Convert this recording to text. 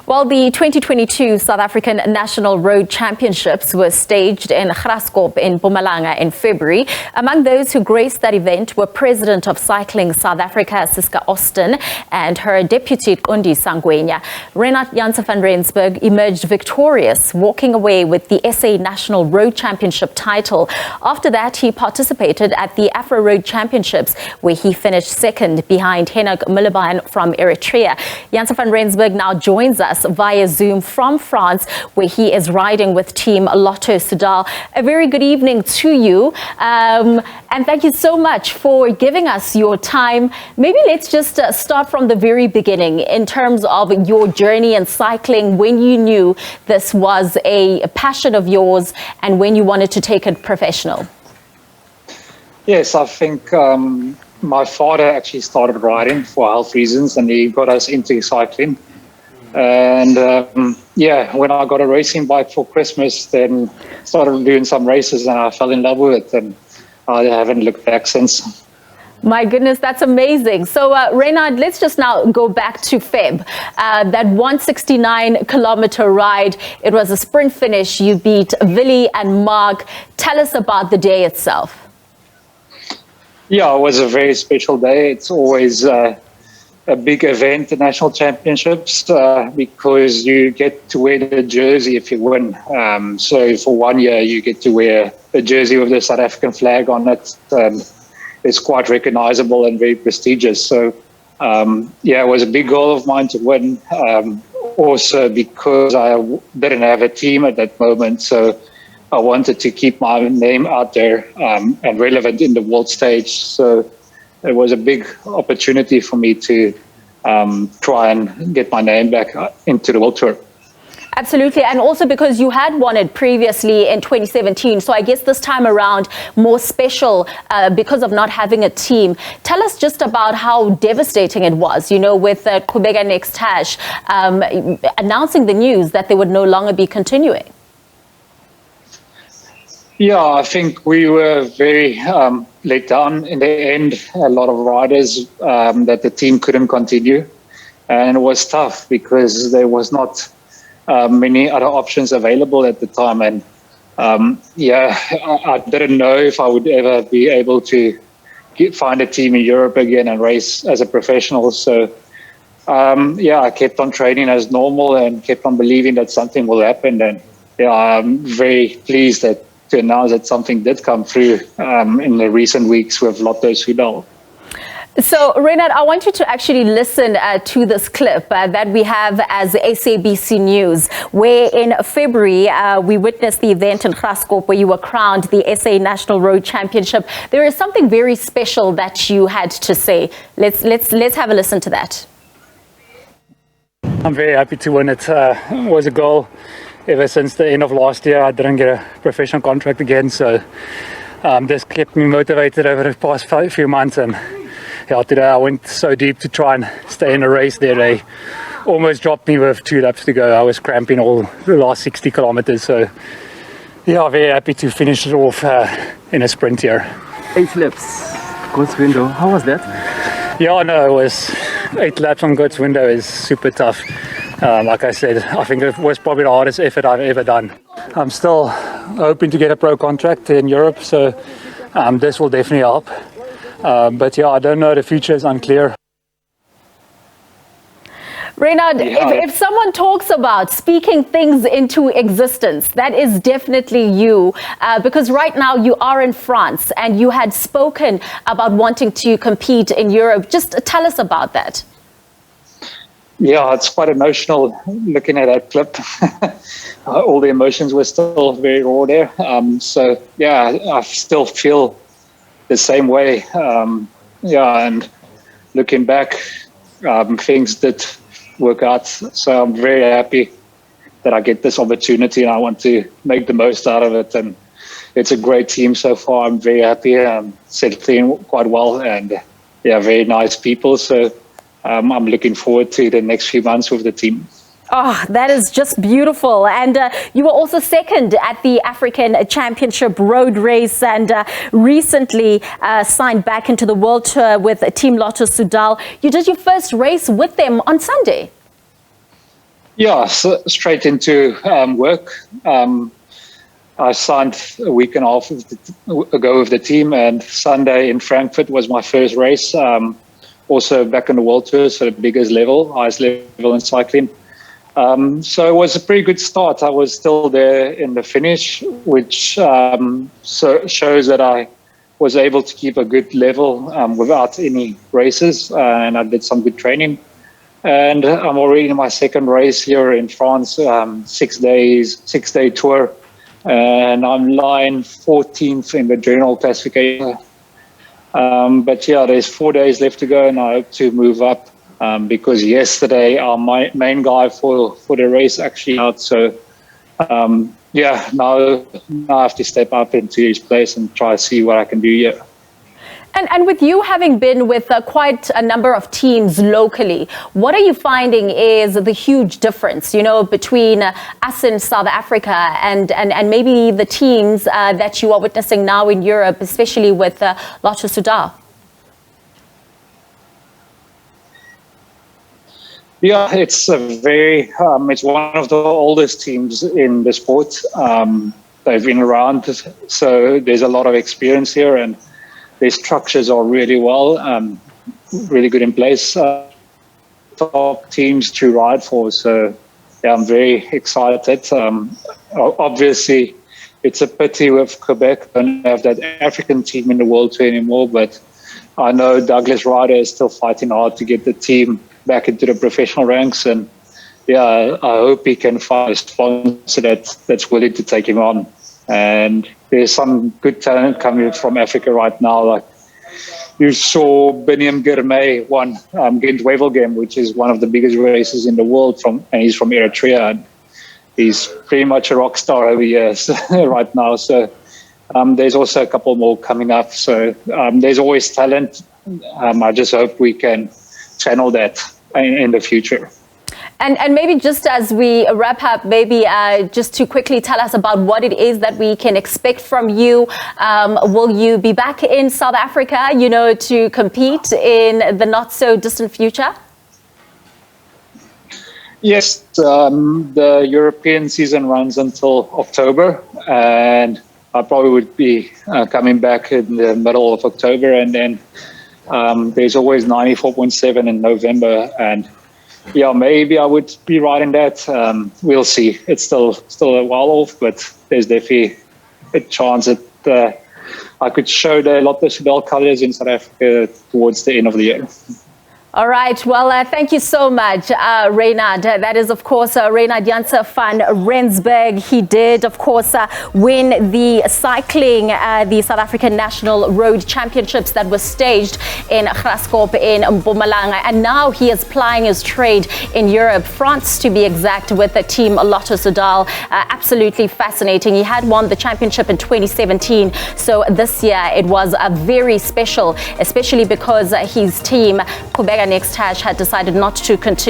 Well, the 2022 South African National Road Championships were staged in Graskop in Mpumalanga in February. Among those who graced that event were President of Cycling South Africa, Ciska Austin, and her deputy, Qondisa Ngwenya. Reinardt Janse van Rensburg emerged victorious, walking away with the SA National Road Championship title. After that, he participated at the Afro Road Championships, where he finished second behind Henok Mulubrhan from Eritrea. Janse van Rensburg now joins us via Zoom from France, where he is riding with Team Lotto Soudal. A very good evening to you, and thank you so much for giving us your time. Maybe let's just start from the very beginning in terms of your journey in cycling, when you knew this was a passion of yours and when you wanted to take it professional. Yes, I think my father actually started riding for health reasons, and he got us into cycling. And when I got a racing bike for Christmas, then started doing some races, and I fell in love with it, and I haven't looked back since. My goodness, that's amazing. So, Reinardt, let's just now go back to Feb. That 169-kilometer ride, it was a sprint finish. You beat Willie and Mark. Tell us about the day itself. Yeah, it was a very special day. It's always a big event, the national championships, because you get to wear the jersey if you win. So for 1 year, you get to wear a jersey with the South African flag on it. It's quite recognizable and very prestigious. So, it was a big goal of mine to win. Also because I didn't have a team at that moment. So I wanted to keep my name out there and relevant in the world stage. So it was a big opportunity for me to try and get my name back into the World Tour. Absolutely, and also because you had won it previously in 2017, so I guess this time around more special because of not having a team. Tell us just about how devastating it was, with Qhubeka Next Hash announcing the news that they would no longer be continuing. Yeah, I think we were very let down in the end. A lot of riders that the team couldn't continue, and it was tough because there was not many other options available at the time. And I didn't know if I would ever be able to find a team in Europe again and race as a professional. So I kept on training as normal and kept on believing that something will happen. And I'm very pleased to announce that something did come through in the recent weeks with Lotto Soudal. So, Reinardt, I want you to actually listen to this clip that we have as SABC News, where in February we witnessed the event in Graskop where you were crowned the SA National Road Championship. There is something very special that you had to say. Let's have a listen to that. I'm very happy to win. It was a goal ever since the end of last year. I didn't get a professional contract again, so this kept me motivated over the past few months. And today I went so deep to try and stay in a race there. They almost dropped me with 2 laps to go. I was cramping all the last 60 kilometers. So, very happy to finish it off in a sprint here. 8 laps, God's window. How was that? It was 8 laps on God's window is super tough. Like I said, I think it was probably the hardest effort I've ever done. I'm still hoping to get a pro contract in Europe, so this will definitely help. But I don't know, the future is unclear. Reinardt, if someone talks about speaking things into existence, that is definitely you, because right now you are in France and you had spoken about wanting to compete in Europe. Just tell us about that. Yeah, it's quite emotional looking at that clip. All the emotions were still very raw there. I still feel the same way. And looking back, things did work out. So I'm very happy that I get this opportunity, and I want to make the most out of it. And it's a great team so far. I'm very happy. I'm settling quite well, and very nice people. So I'm looking forward to the next few months with the team. Oh, that is just beautiful. And you were also second at the African Championship road race, and recently signed back into the World Tour with Team Lotto Soudal. You did your first race with them on Sunday. Yeah, so straight into work. I signed a week and a half ago with the team, and Sunday in Frankfurt was my first race. Also back on the World Tour, so the biggest level, highest level in cycling. So it was a pretty good start. I was still there in the finish, which shows that I was able to keep a good level without any races, and I did some good training. And I'm already in my second race here in France, 6-day tour. And I'm lying 14th in the general classification. But yeah, there's 4 days left to go, and I hope to move up because yesterday our main guy for the race actually out. So yeah, now I have to step up into his place and try to see what I can do here. And with you having been with quite a number of teams locally, what are you finding is the huge difference, between us in South Africa and maybe the teams that you are witnessing now in Europe, especially with Lotto Soudal? Yeah, it's it's one of the oldest teams in the sport. They've been around, so there's a lot of experience here, and their structures are really really good in place. Top teams to ride for. So yeah, I'm very excited. Obviously, it's a pity with Quebec don't have that African team in the World Tour anymore, but I know Douglas Ryder is still fighting hard to get the team back into the professional ranks, and yeah, I hope he can find a sponsor that's willing to take him on. And there's some good talent coming from Africa right now. Like you saw Biniam Girmay won Gent-Wevelgem, which is one of the biggest races in the world, and he's from Eritrea. And he's pretty much a rock star over here right now. So there's also a couple more coming up. So there's always talent. I just hope we can channel that in the future. And maybe just as we wrap up, maybe just to quickly tell us about what it is that we can expect from you. Will you be back in South Africa, to compete in the not so distant future? Yes, the European season runs until October, and I probably would be coming back in the middle of October, and then there's always 94.7 in November, and yeah, maybe I would be riding that. We'll see. It's still a while off, but there's definitely a chance that I could show the Lotto Soudal colours in South Africa towards the end of the year. All right. Well, thank you so much, Reinardt. That is, of course, Reinardt Janse van Rensburg. He did, of course, win the cycling, the South African National Road Championships that was staged in Graskop in Mpumalanga. And now he is plying his trade in Europe, France to be exact, with the Team Lotto Soudal. Absolutely fascinating. He had won the championship in 2017. So this year it was very special, especially because his team, Qondisa Ngwenya, had decided not to continue